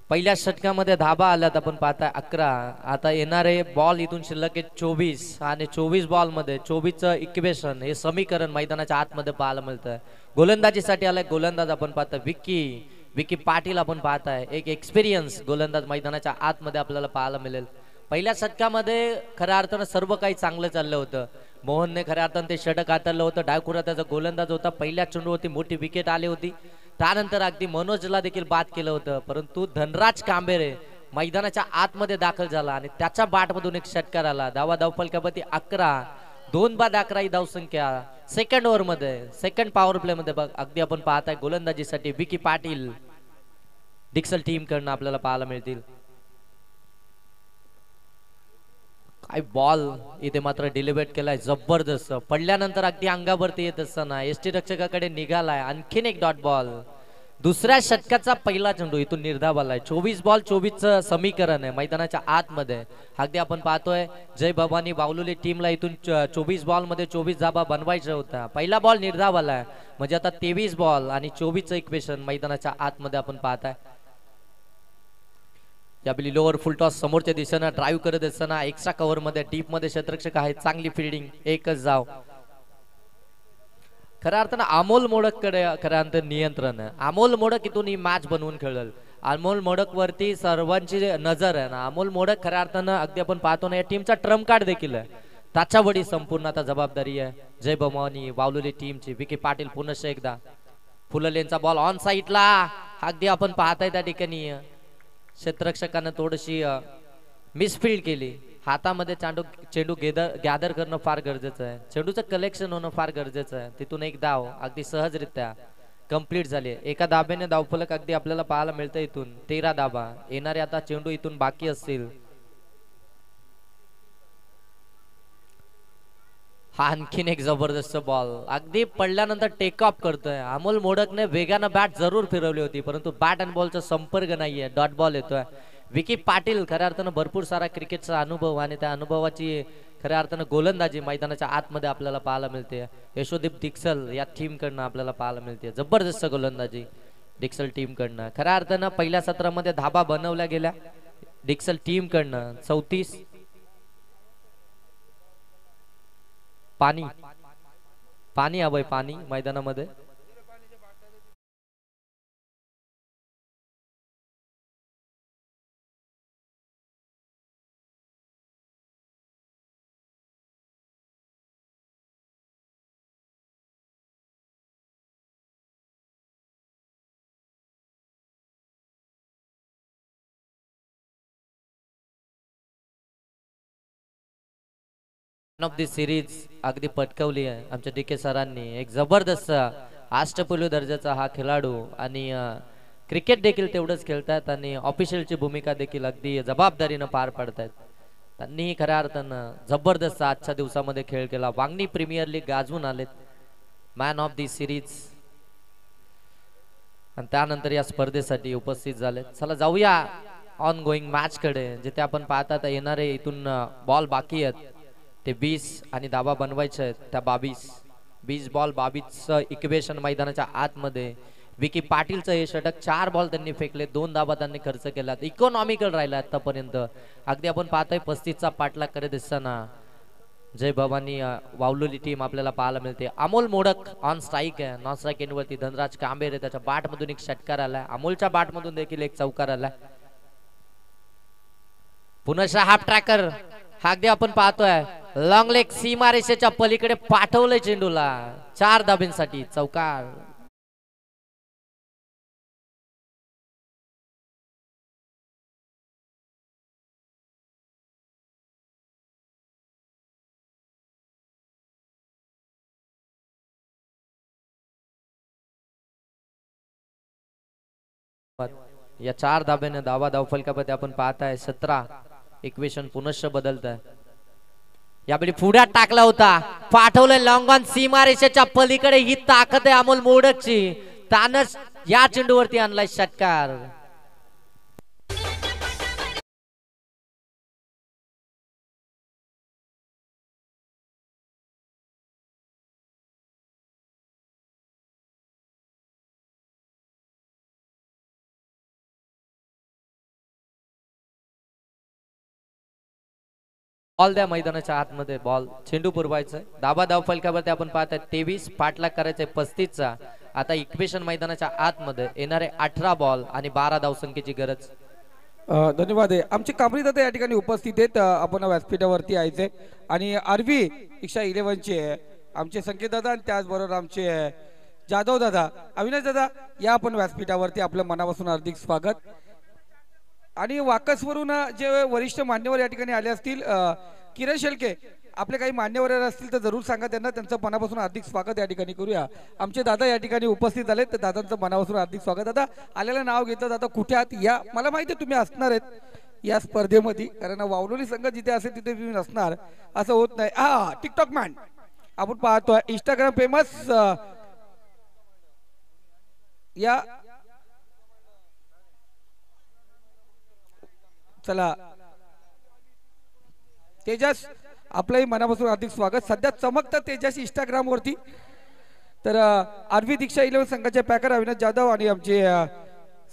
पहिल्या षटकामध्ये धाबा आल्यात आपण पाहताय 11. आता येणारे बॉल इथून शिल्लक आहे 24 आणि 24 बॉल मध्ये 24चं इक्वेशन हे समीकरण मैदानाच्या आतमध्ये पाहायला मिळतंय. गोलंदाजीसाठी आलाय गोलंदाज आपण पाहताय विकी पाटील आपण पाहताय एक एक्सपिरियन्स गोलंदाज मैदानाच्या आतमध्ये आपल्याला पाहायला मिळेल. पहिल्या षटकामध्ये खऱ्या अर्थानं सर्व काही चांगलं चाललं होतं. मोहनने खऱ्या अर्थानं ते षटक हाताळलं होतं. डायकुरा त्याचा गोलंदाज होता. पहिल्या चेंडूवरती मोठी विकेट आली होती. त्यानंतर अगदी मनोजला देखील बाद केलं होतं, परंतु धनराज कांबेरे मैदानाच्या आतमध्ये दाखल झाला आणि त्याच्या बॅटमधून एक षटकार आला. धावफलकावरती 11, 2 बाद 11 ही धावसंख्या सेकंड ओव्हर मध्ये सेकंड पॉवर प्ले मध्ये बघ अगदी आपण पाहताय गोलंदाजीसाठी विकी पाटील डिक्सल टीम कडनं आपल्याला पाहायला मिळतील. काय बॉल इथे मात्र डिलिव्हर्ड केलाय जबरदस्त. पडल्यानंतर अगदी अंगावरती येत असताना एसटी रक्षकाकडे निघालाय. आणखीन एक डॉट बॉल. दुसऱ्या षटकाचा पहिला चेंडू इथून निर्धाव आलाय. 24 बॉल 24चं समीकरण आहे मैदानाच्या आतमध्ये. अगदी आपण पाहतोय जय बाबांनी बावलुली टीमला इथून 24 बॉल मध्ये 24 धाबा बनवायचा होता. पहिला बॉल निर्धाव आलाय म्हणजे आता 23 बॉल आणि 24चं इक्वेशन मैदानाच्या आतमध्ये आपण पाहताय. यावेळी लोअर फुल टॉस समोरच्या दिशेनं ड्राईव्ह करत असताना एक्स्ट्रा कव्हर मध्ये डीप मध्ये क्षेत्ररक्षक आहे. चांगली फिल्डिंग एकच धाव. खऱ्या अर्थानं अमोल मोडक कडे खऱ्या अर्थानं नियंत्रण आहे. अमोल मोडक इथून ही मॅच बनवून खेळेल. अमोल मोडक वरती सर्वांची नजर आहे ना. अमोल मोडक खऱ्या अर्थानं अगदी आपण पाहतो ना या टीमचा ट्रम्प कार्ड देखील आहे. त्याच्यावरही संपूर्ण आता जबाबदारी आहे जय भवानी बावलुली टीमची. विकी पाटील पुनश्च एकदा फुललेंचा बॉल ऑन साईडला अगदी आपण पाहताय त्या ठिकाणी क्षेत्ररक्षकानं थोडीशी मिसफिल्ड केली. हातामध्ये चेंडू गॅदर करणं फार गरजेचं आहे. चेंडूचं कलेक्शन होणं फार गरजेचं आहे. तिथून एक धाव अगदी सहजरित्या कंप्लीट झाली. एका धाब्याने धावफलक अगदी आपल्याला पाहायला मिळतं. इथून 13 धाबा येणारे आता चेंडू इथून बाकी असतील. हा आणखीन एक जबरदस्त बॉल अगदी पडल्यानंतर टेक ऑफ करतोय अमोल मोडकने वेगानं बॅट जरूर फिरवली होती परंतु बॅट आणि बॉलचा संपर्क नाहीये डॉट बॉल येतोय विकी पाटील खऱ्या अर्थानं भरपूर सारा क्रिकेटचा अनुभव आणि त्या अनुभवाची खऱ्या अर्थानं गोलंदाजी मैदानाच्या आतमध्ये आपल्याला पाहायला मिळते यशोदीप डिक्सल या टीम कडनं आपल्याला पाहायला मिळते जबरदस्त गोलंदाजी डिक्सल टीम कडनं खऱ्या अर्थानं पहिल्या सत्रामध्ये धाबा बनवल्या गेल्या डिक्सल टीम कडनं 34 पाणी पाणी हवंय पाणी मैदानामध्ये ऑफ दी सिरीज अगदी पटकवली आहे आमच्या डीके सरांनी एक जबरदस्त अष्टपैलू दर्जाचा हा खेळाडू आणि क्रिकेट देखील तेवढंच खेळतात आणि ऑफिशियलची भूमिका देखील अगदी जबाबदारीनं पार पाडतात त्यांनी खऱ्या अर्थानं जबरदस्त आजच्या दिवसामध्ये खेळ केला वांगणी प्रीमियर लीग गाजवून आलेत मॅन ऑफ दी सिरीज आणि त्यानंतर या स्पर्धेसाठी उपस्थित झाले चला जाऊया ऑन गोईंग मॅच कडे जिथे आपण पाहतात येणारे इथून बॉल बाकी आहेत ते 20 आणि धाबा बनवायचे आहेत त्या 20 बॉल 22 इक्वेशन मैदानाच्या आतमध्ये विकी पाटीलचं हे षटक 4 बॉल त्यांनी फेकले 2 धाबा त्यांनी खर्च केला इकॉनॉमिकल राहिला आतापर्यंत अगदी आपण पाहतोय 35चा पाठलाग करत असताना जय भवानी वावलोली टीम आपल्याला पाहायला मिळते अमोल मोडक ऑन स्ट्राईक आहे नॉन स्ट्राईक एंडवरती धनराज कांबेरे त्याच्या बॅट मधून एक षटकार आलाय अमोलच्या बॅट मधून देखील एक चौकार आलाय पुन्हा हाफ ट्रॅकर हा अगदी आपण पाहतोय लॉंग लेग सीमा रेषेच्या पलीकडे पाठवलंय चेंडूला 4 धाब्यांसाठी चौकार या 4 धाब्याने धावा धावफलकामध्ये आपण पाहताय 17 इक्वेशन पुनश्च बदलत आहे यावेळी पुढ्यात टाकला होता पाठवलंय लॉंग ऑन सीमा रेषेच्या पलीकडे ही ताकद आहे अमोल मोडकची त्यानंच या चेंडूवरती आणलाय षटकार बॉल द्या मैदानाच्या आतमध्ये बॉल चेंडू पुरवायचं धाबा धाव फलकावरती आपण पाहताय 23 पाठलाग करायचंय 35चा आता इक्वेशन मैदानाच्या आतमध्ये येणारे 18 बॉल आणि 12 धावसंख्येची गरज धन्यवाद आहे आमचे कांबळी दादा या ठिकाणी उपस्थित आहेत आपण व्यासपीठावरती यायचे आणि आरवी रिक्षा 11चे आमचे संकेत दादा आणि त्याचबरोबर आमचे जाधव दादा अविनाश दादा या आपण व्यासपीठावरती आपलं मनापासून हार्दिक स्वागत आणि वाकसवरून जे वरिष्ठ मान्यवर या ठिकाणी आले असतील किरण शेळके आपले काही मान्यवर असतील तर जरूर सांगा त्यांना त्यांचं मनापासून हार्दिक स्वागत या ठिकाणी करूया आमचे दादा या ठिकाणी उपस्थित झाले तर दादांचं मनापासून हार्दिक स्वागत दादा आलेलं नाव घेतलं दादा कुठे आहात या मला माहिती आहे तुम्ही असणार आहेत या स्पर्धेमध्ये कारण वावलोली संघ जिथे असेल तिथे तुम्ही नसणार असं होत नाही हा टिकटॉक मॅन आपण पाहतोय इंस्टाग्राम फेमस या चला तेजस आपलंही मनापासून हार्दिक स्वागत सध्या चमकतं तेजस इंस्टाग्राम वरती तर आरवी दीक्षा 11 संघाचे पॅकर अविनाश जाधव आणि आमचे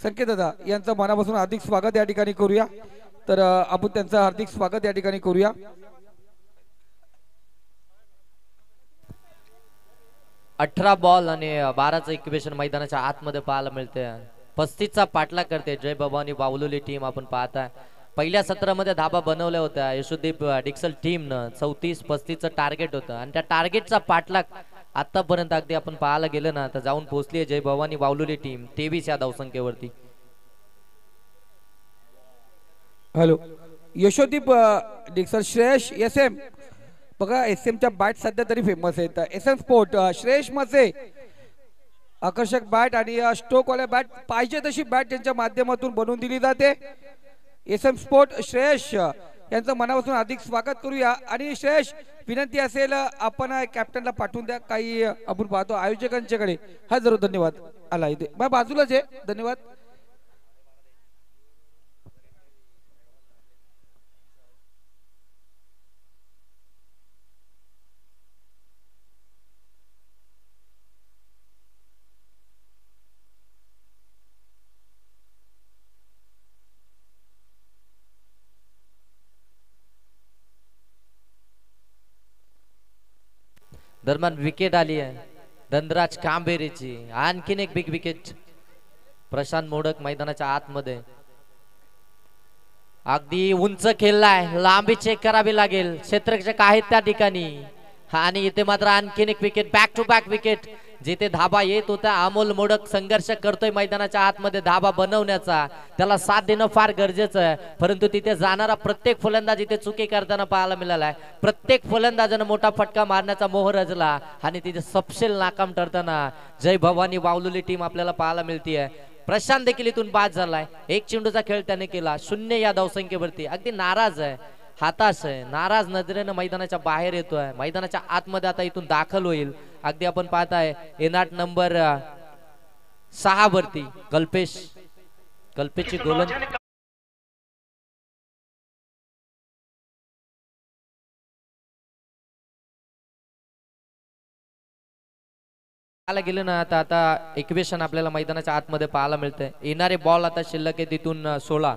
संकेत दादा यांचं मनापासून हार्दिक स्वागत या ठिकाणी करूया तर आपण त्यांचं हार्दिक स्वागत या ठिकाणी करूया 18 बॉल आणि 12चं इक्वेशन मैदानाच्या आतमध्ये पाहायला मिळते 35चा पाठलाग करते जय भवानी वावलोली टीम आपण पाहताय पहिल्या सत्रामध्ये धाबा बनवल्या होत्या यशोदीप डिक्सल टीमनं 34-35चं टार्गेट होतं आणि त्या टार्गेटचा पाठलाग आतापर्यंत अगदी आपण पाहायला गेलं ना तर जाऊन पोहोचली जय भवानी वावलोली टीम 23 या धावसंख्येवरती हॅलो यशोदीप डिक्सल श्रेयश एसएम बघा एसएमच्या बॅट सध्या तरी फेमस आहेत एसएम स्पोर्ट श्रेयश मसे आकर्षक बॅट आणि स्ट्रोक वाल्या बॅट पाहिजे तशी बॅट त्यांच्या माध्यमातून बनवून दिली जाते एसएम स्पोर्ट श्रेयश यांचं मनापासून अधिक स्वागत करूया आणि श्रेयश विनंती असेल आपण कॅप्टनला पाठवून द्या काही आपण पाहतो आयोजकांच्याकडे हा जरूर धन्यवाद आला इथे बाजूलाच आहे धन्यवाद दरम्यान विकेट आली आहे धनराज कांबेरीची आणखीन एक बिग विकेट प्रशांत मोडक मैदानाच्या आतमध्ये अगदी उंच खेळलाय लांबी चेक करावी लागेल क्षेत्ररक्षक आहेत त्या ठिकाणी आणि इथे मात्र आणखीन एक wicket back to back wicket जिथे धाबा येत होता अमोल मोडक संघर्ष करतोय मैदानाच्या आतमध्ये धाबा बनवण्याचा त्याला साथ देणं फार गरजेचं आहे परंतु तिथे जाणारा प्रत्येक फलंदाज इथे चुकी करताना पाहायला मिळालाय प्रत्येक फलंदाजानं मोठा फटका मारण्याचा मोह रचला आणि तिथे सपशेल नाकाम ठरताना जय भवानी वावलेली टीम आपल्याला पाहायला मिळतीये प्रशांत देखील इथून बाद झालाय एक चेंडूचा खेळ त्याने केला 0 या धावसंख्येवरती अगदी नाराज आहे हाताश आहे नाराज नजरेनं मैदानाच्या बाहेर येतोय मैदानाच्या आतमध्ये आता इथून दाखल होईल अगदी आपण पाहताय एनाट नंबर 6 वरती कल्पेशची गोलंदाजी गेलं ना आता इक्वेशन आपल्याला मैदानाच्या आतमध्ये पाहायला मिळतंय येणारे बॉल आता शिल्लक आहे तिथून 16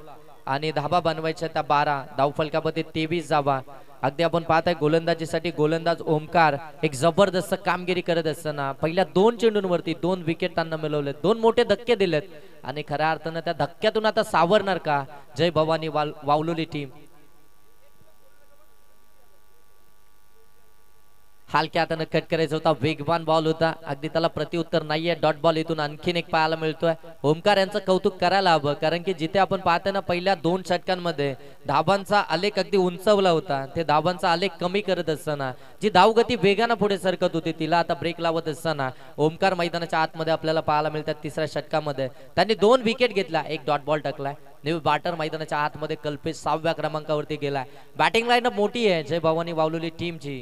आणि धाबा बनवायच्या त्या 12 धावफलकामध्ये 23 धाबा अगदी आपण पाहताय गोलंदाजीसाठी गोलंदाज ओमकार एक जबरदस्त कामगिरी करत असताना पहिल्या 2 चेंडूंवरती 2 विकेट त्यांना मिळवले 2 मोठे धक्के दिलेत आणि खऱ्या अर्थानं त्या धक्क्यातून आता सावरणार का जय भवानी वावलोली टीम हलक्या हाताने कट करायचा होता वेगवान बॉल होता अगदी त्याला प्रतिउत्तर नाहीये डॉट बॉल इथून आणखीन एक पाहायला मिळतोय ओमकार यांचं कौतुक करायला हवं कारण की जिथे आपण पाहतोय ना पहिल्या 2 षटकांमध्ये धाबांचा आलेख अगदी उंचवला होता ते धाबांचा आलेख कमी करत असताना जी धावगती वेगानं पुढे सरकत होती तिला आता ब्रेक लावत असताना ओमकार मैदानाच्या आतमध्ये आपल्याला पाहायला मिळतात 3ऱ्या षटकामध्ये त्यांनी 2 विकेट घेतला एक डॉट बॉल टाकलाय न्यू बॅटर मैदानाच्या आतमध्ये कल्पेश 6व्या क्रमांकावरती गेलाय बॅटिंग लाईन मोठी आहे जय भवानी वावलेली टीमची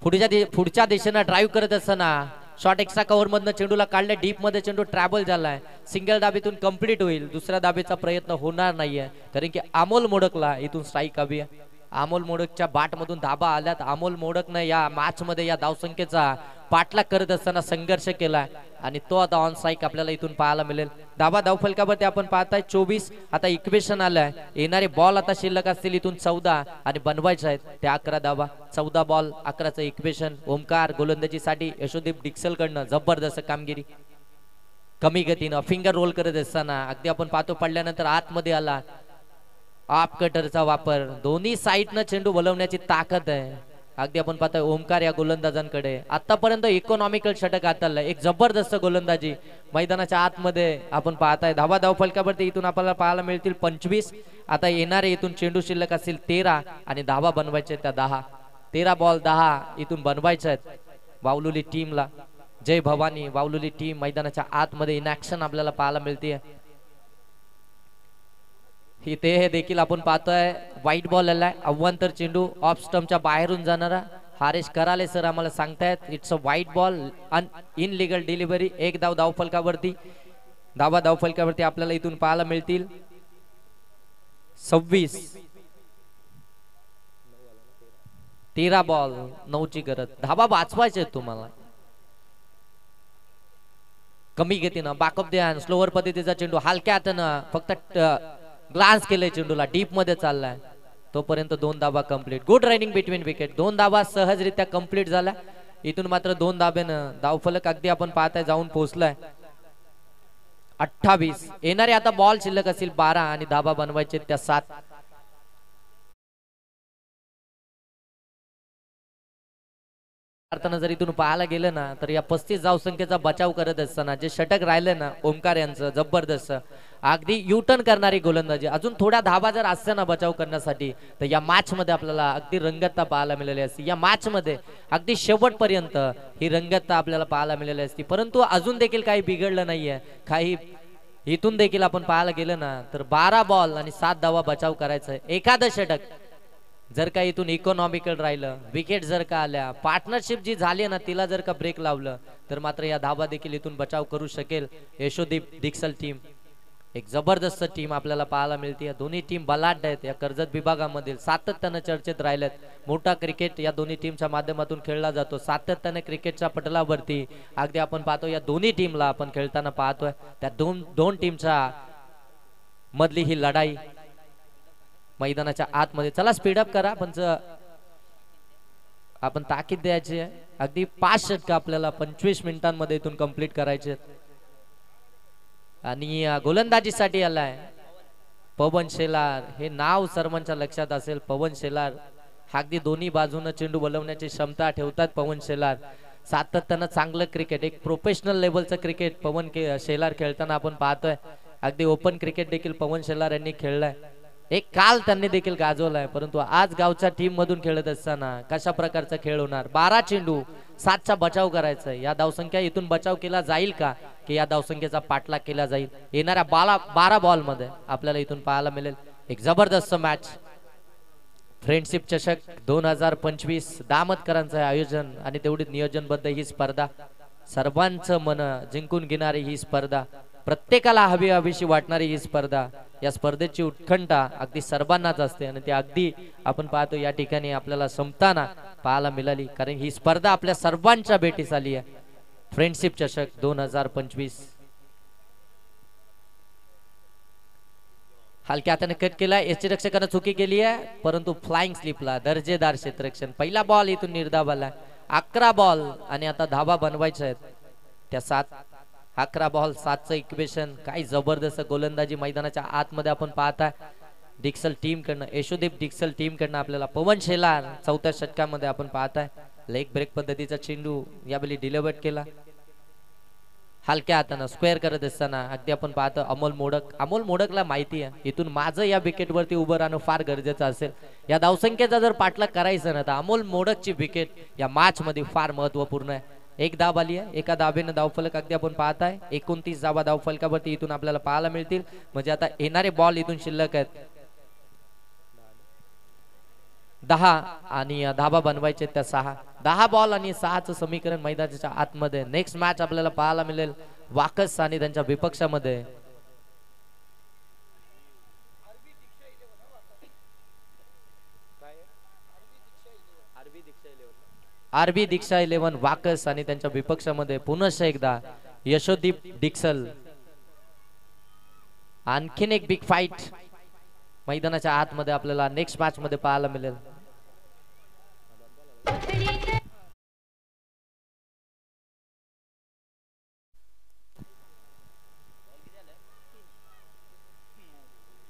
पुढच्या दिशेने ड्राईव्ह करत असताना शॉट एक्स्ट्रा कव्हर मधनं चेंडूला काढले डीप मध्ये चेंडू ट्रॅव्हल झालाय सिंगल दाबेतून कंप्लीट होईल दुसऱ्या दाबेचा प्रयत्न होणार नाहीये कारण की अमोल मोडकला इथून स्ट्राईक हवी आहे अमोल मोडकच्या बाट मधून धाबा आल्यात अमोल मोडकनं या मॅच मध्ये या धावसंख्येचा पाठलाग करत असताना संघर्ष केलाय आणि तो आता ऑन स्ट्राईक आपल्याला इथून पाहायला मिळेल धाबा धावफलकावरती आपण पाहताय 24 आता इक्वेशन आलाय येणारे बॉल आता शिल्लक असतील इथून 14 आणि बनवायचे आहेत ते 11 धाबा 14 बॉल 11चं इक्वेशन ओमकार गोलंदाजीसाठी यशोदीप डिक्सलकडनं जबरदस्त कामगिरी कमी गतीनं फिंगर रोल करत असताना अगदी आपण पाहतो पडल्यानंतर आतमध्ये आला आप कटरचा वापर दोन्ही साईडनं चेंडू वळवण्याची ताकद आहे अगदी आपण पाहतोय ओमकार या गोलंदाजांकडे आतापर्यंत इकॉनॉमिकल षटक हाताळलं एक जबरदस्त गोलंदाजी मैदानाच्या आतमध्ये आपण पाहताय धावा धावफलकावरती इथून आपल्याला पाहायला मिळतील 25 आता येणारे इथून चेंडू शिल्लक असतील 13 आणि धावा बनवायचे त्या 10 13 बॉल 10 इथून बनवायचे आहेत वावलुली टीमला जय भवानी वावलुली टीम मैदानाच्या आतमध्ये इन ऍक्शन आपल्याला पाहायला मिळते इथे हे देखील आपण पाहतोय व्हाईट बॉल आलाय अव्वंतर चेंडू ऑफ स्टंपच्या बाहेरून जाणारा हारेश कराले सर आम्हाला सांगतायत it's a white ball in legal delivery एक धाव धावफलकावरती धावा धावफलकावरती आपल्याला इथून पाहायला मिळतील 26 13 बॉल 9 ची गरज धावा वाचवायचे तुम्हाला कमी गतीनं बॅकअप द्या स्लोअर पद्धतीचा चेंडू हलक्या हातानं फक्त ग्लान्स केले चेंडूला डीप मध्ये चाललाय तोपर्यंत 2 धावा complete good running between wicket 2 धावा सहजरित्या कंप्लीट झाल्या इथून मात्र 2 धाब्यानं धावफलक अगदी आपण पाहताय जाऊन पोहोचलाय 28 येणारे आता बॉल शिल्लक असतील 12 आणि धाबा बनवायचे त्या 7 अर्थानं जर इथून पाहायला गेलं ना तर या 35 धावसंख्येचा बचाव करत असताना जे षटक राहिले ना ओमकार यांचं जबरदस्त अगदी युटर्न करणारी गोलंदाजी अजून थोड्या धाबा जर असत्या ना बचाव करण्यासाठी तर या मॅच मध्ये आपल्याला अगदी रंगतता पाहायला मिळाली असती या मॅच मध्ये अगदी शेवटपर्यंत ही रंगतता आपल्याला पाहायला मिळाली असती परंतु अजून देखील काही बिघडलं नाहीये काही इथून देखील आपण पाहायला गेलं ना तर 12 बॉल आणि 7 धावा बचाव करायचा आहे. एखादं षटक जर का इथून इकॉनॉमिकल राहिलं, विकेट जर का आल्या, पार्टनरशिप जी झाली ना तिला जर का ब्रेक लावलं तर मात्र या धावा देखील इथून बचाव करू शकेल यशोदीप डिक्सल टीम. एक जबरदस्त टीम आपल्याला पाहायला मिळते. या दोन्ही टीम बलाढ्य आहेत. या कर्जत विभागामधील सातत्याने चर्चेत राहिलेत. मोठा क्रिकेट या दोन्ही टीमच्या माध्यमातून खेळला जातो. सातत्याने क्रिकेटच्या पटलावरती अगदी आपण पाहतो या दोन्ही टीमला आपण खेळताना पाहतोय. त्या दोन टीमच्या मधली ही लढाई मैदानाच्या आतमध्ये. चला स्पीडअप करा पण आपण ताकीद द्यायची आहे. अगदी 5 षटक आपल्याला 25 मिनिटांमध्ये इथून कंप्लीट करायचे आहेत. आणि गोलंदाजीसाठी आलाय पवन शेलार. हे नाव सर्वांच्या लक्षात असेल. पवन शेलार अगदी दोन्ही बाजूने चेंडू बोलवण्याची क्षमता ठेवतात. पवन शेलार सातत्यानं चांगलं क्रिकेट, एक प्रोफेशनल लेवलचं क्रिकेट पवन शेलार खेळताना आपण पाहतोय. अगदी ओपन क्रिकेट देखील पवन शेलार यांनी खेळलाय. एक काल त्यांनी देखील गाजवलाय. परंतु आज गावच्या टीम मधून खेळत असताना कशा प्रकारचा खेळ होणार. 12 चेंडू 7चा बचाव करायचा. या धावसंख्या इथून बचाव केला जाईल का की या धावसंख्येचा पाठलाग केला जाईल. येणाऱ्या 12 बॉल मध्ये आपल्याला इथून पाहायला मिळेल एक जबरदस्त मॅच. फ्रेंडशिप चषक 2025 दामतकरांचं आयोजन आणि तेवढीच नियोजनबद्ध ही स्पर्धा. सर्वांचं मन जिंकून घेणारी ही स्पर्धा, प्रत्येकाला हवीशी वाटणारी ही स्पर्धा. या स्पर्धेची उत्कंठा अगदी सर्वांनाच असते आणि ते अगदी आपण पाहतो या ठिकाणी आपल्याला संपताना पाहायला मिळाली. कारण ही स्पर्धा आपल्या सर्वांच्या भेटीस आली आहे. फ्रेंडशिप चषक 2025. हलक्या हाताने कट केला. यष्टीरक्षकाने चुकी केली आहे परंतु फ्लाइंग स्लिपला दर्जेदार क्षेत्ररक्षण. पहिला बॉल इथून निर्धाव आला. 11 बॉल आणि आता धावा बनवायच्या आहेत त्या 7. 11 बॉल 7चं इक्वेशन. काही जबरदस्त गोलंदाजी मैदानाच्या आतमध्ये आपण पाहताय डिक्सल टीम कडनं, यशोदीप डिक्सल टीम कडनं आपल्याला. पवन शेलार 4थ्या षटकामध्ये आपण पाहताय लेग ब्रेक पद्धतीचा चेंडू यावेळी डिलिव्हर्ड केला. हलक्या हातानं स्क्वेअर करत असताना अगदी आपण पाहतो अमोल मोडक. अमोल मोडकला माहिती आहे इथून माझं या विकेटवरती उभं राहणं फार गरजेचं असेल. या धावसंख्येचा जर पाठलाग करायचा ना तर अमोल मोडकची विकेट या मॅच मध्ये फार महत्वपूर्ण आहे. एक धाव आली आहे. एका धावेनं धावफलक अगदी आपण पाहताय 29 धावा धावफलकावरती इथून आपल्याला पाहायला मिळतील. म्हणजे आता येणारे बॉल इथून शिल्लक आहेत 10 आणि धावा बनवायचे त्या 6. 10 बॉल आणि 6चं समीकरण मैदानाच्या आतमध्ये. नेक्स्ट मॅच आपल्याला पाहायला मिळेल वाकस आणि त्यांच्या विपक्षामध्ये. आरबी दीक्षा 11 वाकस आणि त्यांच्या विपक्षामध्ये पुनश्च एकदा यशोदीप डिक्सल. आणखीन एक बिग फाईट मैदानाच्या आतमध्ये आपल्याला नेक्स्ट मॅच मध्ये पाहायला मिळेल.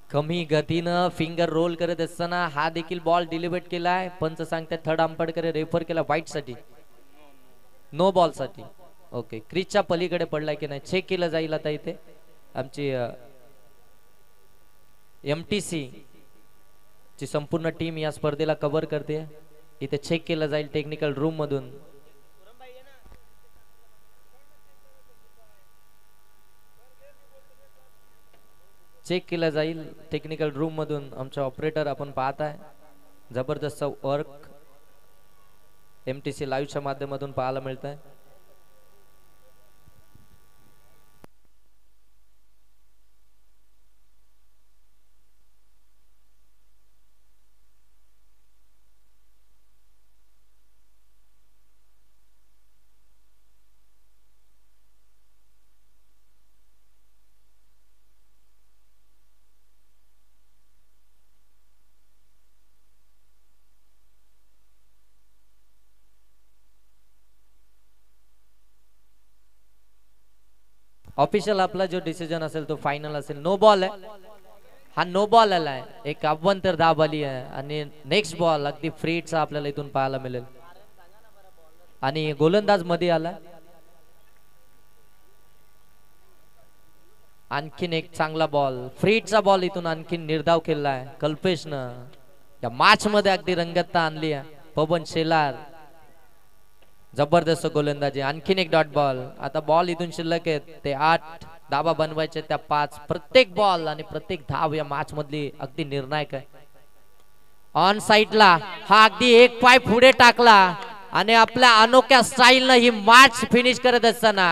कमी गतीनं फिंगर रोल करत असताना हा देखील बॉल डिलिव्हर्ड केलाय. पंच सांगतात थर्ड अंपायरकडे रेफर केला व्हाईट साठी, नो बॉल साठी. ओके, क्रीजच्या पलीकडे पडलाय की नाही चेक केलं जाईल. आता इथे आमची MTC ची संपूर्ण टीम या स्पर्धेला कव्हर करते. इथे चेक केलं जाईल टेक्निकल रूम मधून. चेक केला जाईल टेक्निकल रूम मधून. आमचा ऑपरेटर आपण पाहताय जबरदस्त वर्क MTC लाईव्हच्या माध्यमातून पाहायला मिळत आहे. ऑफिशियल आपला जो डिसिजन असेल तो फायनल असेल. नो बॉल आहे हा, नो बॉल आलाय. एक अव्वंतर धाव आली आहे आणि नेक्स्ट बॉल अगदी फ्रीटचा आपल्याला इथून पाहायला मिळेल आणि गोलंदाज मध्ये आला. आणखीन एक चांगला बॉल, फ्रीटचा बॉल इथून आणखीन निर्धाव केलाय कल्पेशनं. या मॅच मध्ये अगदी रंगतता आणली आहे. पवन शेलार जबरदस्त गोलंदाजी, आणखीन एक डॉट बॉल. आता बॉल इथून शिल्लक आहेत ते 8, धाबा बनवायचे त्या 5. प्रत्येक बॉल आणि प्रत्येक धाव या मॅच मधली अगदी निर्णायक आहे. ऑन साइडला हा अगदी एक पाय पुढे टाकला आणि आपल्या अनोख्या स्टाईलनं ही मॅच फिनिश करत असताना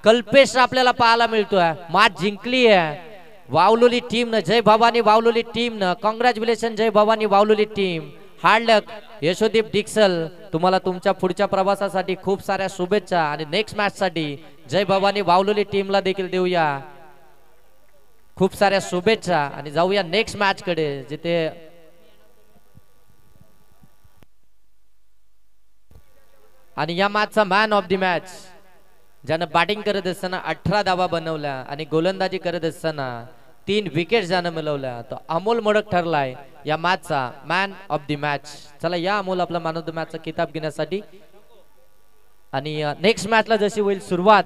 कल्पेश आपल्याला पाहायला मिळतोय. मॅच जिंकली आहे वावलोली टीमनं. जय भवानी वावलोली टीमनं. कॉंग्रॅच्युलेशन जय भवानी वावलोली टीम. हार्ड लक यशोदीप डिक्सल, तुम्हाला तुमच्या पुढच्या प्रवासासाठी खूप साऱ्या शुभेच्छा आणि नेक्स्ट मॅच साठी जय भवानी वावलोली टीमला देखील देऊया खूप साऱ्या शुभेच्छा आणि जाऊया नेक्स्ट मॅच कडे, जिथे आणि या मॅचचा मॅन ऑफ द मॅच ज्यानं बॅटिंग करत असताना 18 धावा बनवल्या आणि गोलंदाजी करत असताना 3 विकेट ज्यानं मिळवल्या, तो अमोल मोडक ठरलाय या मॅचचा मॅन ऑफ द मॅच. चला या अमोल आपला मॅन ऑफ द मॅचचा किताब घेण्यासाठी. आणि नेक्स्ट मॅचला जशी होईल सुरुवात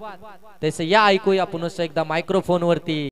तसे या ऐकूया पुन्हा एकदा मायक्रोफोन वरती